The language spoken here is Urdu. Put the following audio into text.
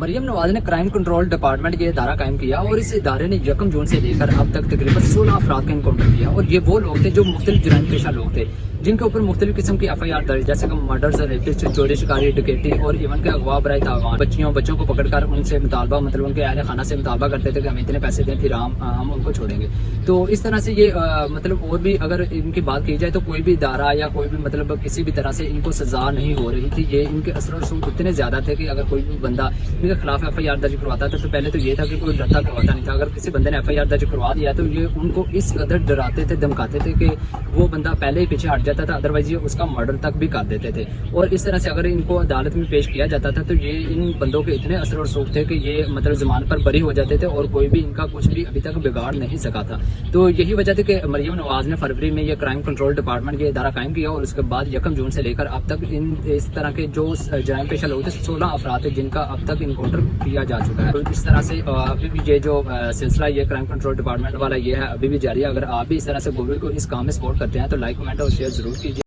مریم نواز نے کرائم کنٹرول ڈپارٹمنٹ کے ادارہ قائم کیا اور اس ادارے نے 1 جون سے لے کر اب تک تقریباً 16 افراد کا انکاؤنٹر کیا اور یہ وہ لوگ تھے جو مختلف جرائم پیشہ لوگ تھے جن کے اوپر مختلف قسم کی FIR درج جیسے کہ مرڈرز، ریپسٹ، چوری شکاری، ڈکیتی اور ایون کے اغوا برائے تاوان بچوں کو پکڑ کر ان سے مطالبہ مطلب ان کے اہل خانہ سے مطالبہ کرتے تھے کہ ہم اتنے پیسے دیں پھر ہم ان کو چھوڑیں گے۔ تو اس طرح سے یہ مطلب اور بھی اگر ان کی بات کی جائے تو کوئی بھی ادارہ یا کوئی بھی مطلب کسی بھی طرح سے ان کو سزا نہیں ہو رہی تھی۔ یہ ان کے اثر و رسوخ اتنے زیادہ تھے کہ اگر کوئی بھی بندہ ان کے خلاف FIR درج کرواتا تھا تو پہلے تو یہ تھا کہ کوئی ڈرتا کرواتا نہیں تھا، اگر کسی بندے نے FIR درج کروا دیا تو یہ ان کو اس قدر ڈراتے تھے، دھمکاتے تھے کہ وہ بندہ پہلے ہی پیچھے ہٹ جاتا تھا، ادروائز یہ اس کا مرڈر تک بھی کر دیتے تھے۔ اور اس طرح سے اگر ان کو عدالت میں پیش کیا جاتا تھا تو یہ ان بندوں کے اتنے اثر و رسوخ تھے کہ یہ مطلب زمان پر بری ہو جاتے تھے اور کوئی بھی ان کا کچھ بھی ابھی تک بگاڑ نہیں سکا تھا۔ تو یہی وجہ تھی کہ مریم نواز نے فروری میں یہ کرائم کنٹرول ڈپارٹمنٹ کے ادارہ قائم کیا اور اس کے بعد 1 جون سے لے کر اب تک اس طرح کے جو جرائم پیشہ لوگ تھے 16 افراد تھے جن کا اب تک انکاؤنٹر کیا جا چکا ہے۔ تو اس طرح سے ابھی بھی یہ جو سلسلہ یہ کرائم کنٹرول ڈپارٹمنٹ والا یہ ہے ابھی بھی جاری ہے۔ اگر آپ بھی اس طرح سے گوبھی کو اس کام میں سپورٹ کرتے ہیں تو لائک، کمنٹ اور شیئر ضرور کیجیے۔